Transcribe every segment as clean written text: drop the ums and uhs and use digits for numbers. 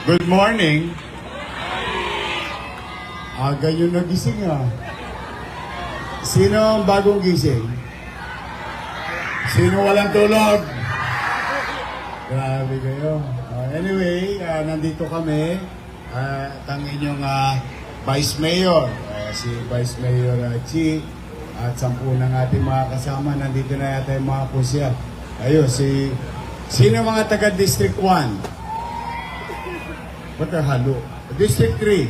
Good morning. Ganyan nagising ah. Sino ang bagong gising? Sino walang tulog? Grabe kayo. Anyway, nandito kami. Ang inyong Vice Mayor, si Vice Mayor Chi, at 10 ng ating mga kasama. Nandito na yata yung mga punsya. Ayun, sino mga taga District 1? Ba't halo? District 3.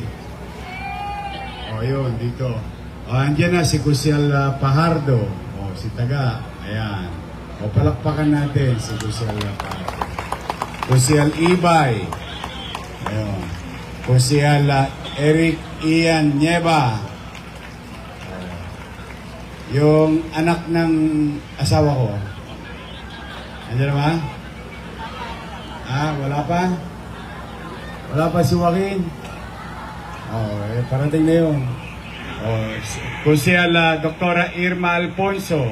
Yun, dito. Andiyan na si Kusyal Pajardo. Si Taga. Ayan. Palakpakan natin si Kusyal Pajardo. Kusyal Ibay. Ayun. Kusyal Eric Ian Nieva. Yung anak ng asawa ko. Andiyan na ba? Wala pa? Wala pa si Joaquin? Parating na yun. Kusyal Doktora Irma Alfonso.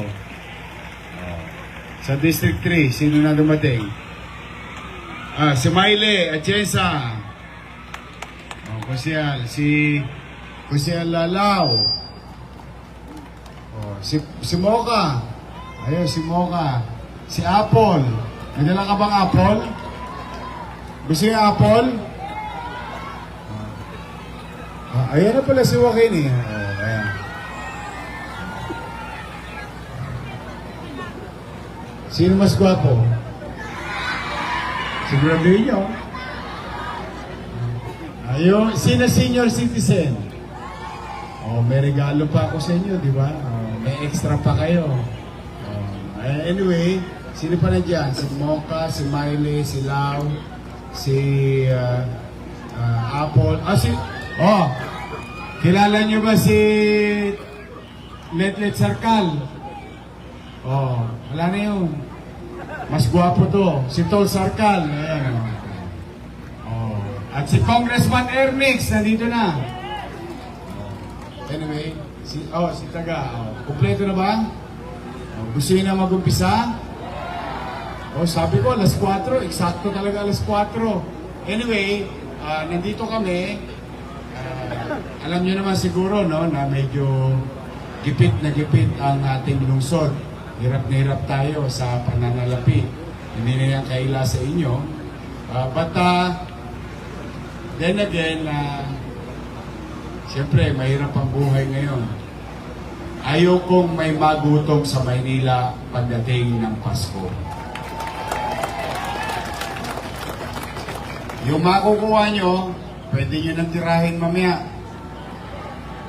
Sa District 3, sino na dumating? Si Maile Atienza. Kusyal, Kusyal Lalao. Si Mocha. Ayun, si Mocha. Si Apple. May dala ka bang Apple? Gusto yung Apple? Ayan na pala si Joaquin eh. Ayan. Sino mas gwapo? Siguraduhin nyo. Ayun, sino senior citizen? May regalo pa ako sa inyo, di ba? May extra pa kayo. Anyway, sino pa na dyan? Si Mocha, si Miley, si Lau, si Apple. Kilala nyo ba si Letlet Sarkal? Wala na yun. Mas gwapo to. Si Tol Sarkal. Ayan. At si Congressman Ernix, nandito na. Anyway, si Taga. Kompleto na ba? Gusto nyo na mag-umpisa? Sabi ko, alas 4. Eksakto talaga alas 4. Anyway, nandito kami. Alam niyo naman siguro na medyo gipit na gipit ang ating lungsod. Hirap na hirap tayo sa pananalapi. Hindi na yan kaila sa inyo. But then again, siyempre mahirap ang buhay ngayon. Ayokong may magutom sa Maynila pagdating ng Pasko. Yung makukuha nyo, pwede nyo nang tirahin mamaya.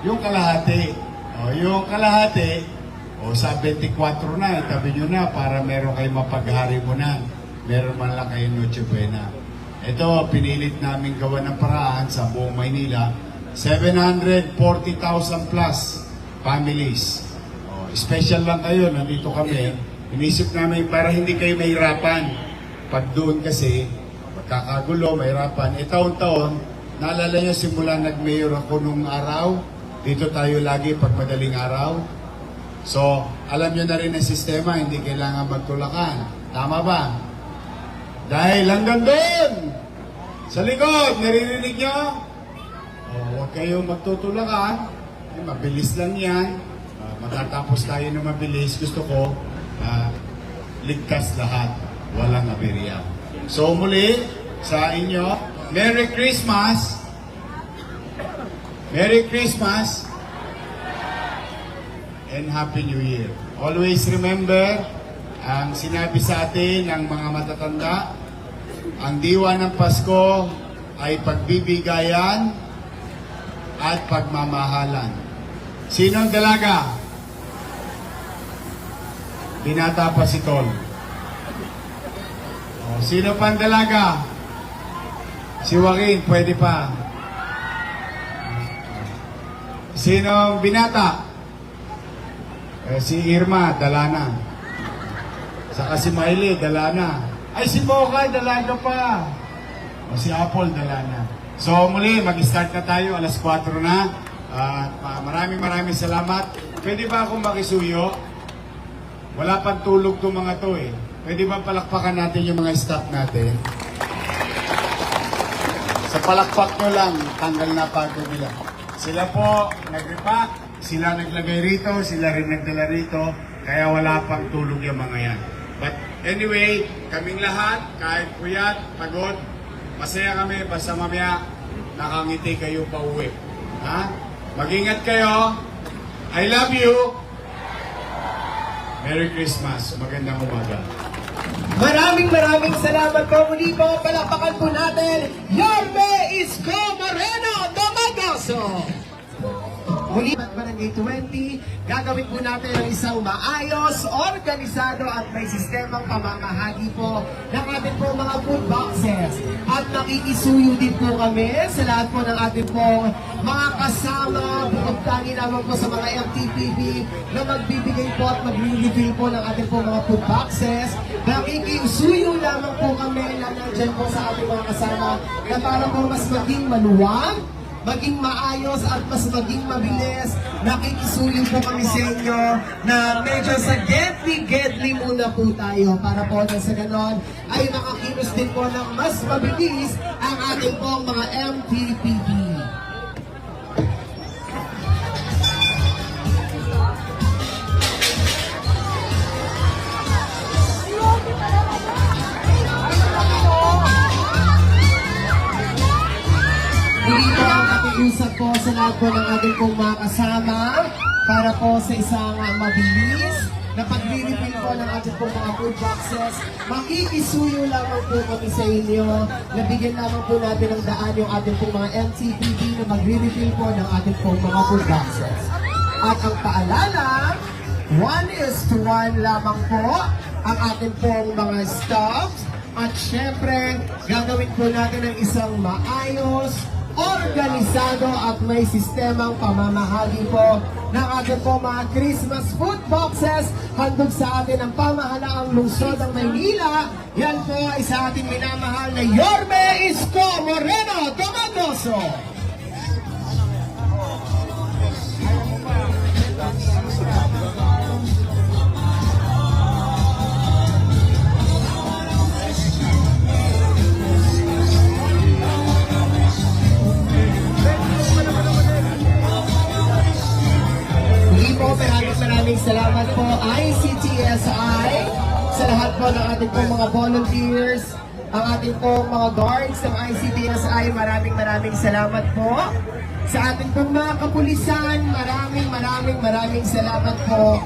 Yung kalahati. Yung kalahati, sa 24 na, itabi nyo na para meron kayo mapaghari mo na. Meron man lang kayo Noche Buena. Ito, pinilit namin gawa ng paraan sa buong Maynila. 740,000 plus families. Special lang kayo, nandito kami. Inisip namin para hindi kayo mahirapan. Pag doon kasi, magkakagulo, mahirapan. Taon-taon, naalala nyo simula nag-mayor ako nung araw, dito tayo lagi pag madaling araw. So, alam nyo na rin ang sistema, hindi kailangan magtulakan. Tama ba? Dahil hanggang doon, sa likod, naririnig nyo? Huwag kayong magtutulakan. Mabilis lang yan. Matatapos tayo na mabilis. Gusto ko, ligtas lahat. Walang aberya. So, muli, sa inyo, Merry Christmas! Merry Christmas and Happy New Year. Always remember, ang sinabi sa atin ng mga matatanda, ang diwa ng Pasko ay pagbibigayan at pagmamahalan. Sino ang dalaga? Binata pa si Tol. Sino pa ang dalaga? Si Joaquin, pwede pa. Sino ang binata? Si Irma, dala na. Saka si Miley, dala na. Ay, si Mocha, dalaga pa. Si Apple, dala na. So muli, mag-start na tayo. Alas 4 na. Maraming salamat. Pwede ba akong makisuyo? Wala pang tulog itong mga to eh. Pwede ba palakpakan natin yung mga staff natin? Sa palakpak nyo lang, tanggal na pagod nila. Sila po nag-repack, sila naglagay rito, sila rin nagdala rito, kaya wala pang tulog yung mga yan. But anyway, kaming lahat, kahit puyat, pagod, masaya kami, basta mamaya nakangiti kayo pa uwi. Ha? Mag-ingat kayo. I love you. Merry Christmas. Magandang umaga. Maraming salamat po. Muli po, palapakan po natin, Yorme Isko Moreno Domagoso. Muli at Barangay 20, gagawin po natin ang isang maayos, organisado at may sistemang pamamahagi po ng ating po mga food boxes. At nakikisuyo din po kami sa lahat po ng ating po mga kasama, bukod tangi naman po sa mga FTPB na magbibigay po at magre-refill po ng ating po mga food boxes. Nakikisuyo lamang po kami na nandyan po sa ating mga kasama na para po mas maging maluwag, maging maayos at mas maging mabilis. Nakikisuyo po kami sa inyo na medyo sa gedli muna po tayo para po na sa ganon ay makakilos din po ng mas mabilis ang ating pong mga MTPP. Muli po ang pakiusap po sa lahat po ng ating pong mga kasama para po sa isang mabilis na pag-refill po ng ating pong mga food boxes. Makikisuyo lamang po kami sa inyo. Nabigyan lamang po natin ng daan yung ating pong mga MTPD na magre-refill po ng ating pong mga food boxes. At ang paalala, 1:1 lamang po ang ating pong mga stops. At syempre, gagawin po natin ang isang maayos, organisado at may sistemang pamamahagi po ng ating po mga Christmas food boxes handog sa atin ang pamahalaang lungsod ng Maynila. Yan po ay sa ating minamahal na Yorme Isko Moreno Domagoso. Maraming salamat po ICTSI sa lahat po ng ating pong mga volunteers, ang ating pong mga guards ng ICTSI. Maraming salamat po sa ating pong mga kapulisan. Maraming salamat po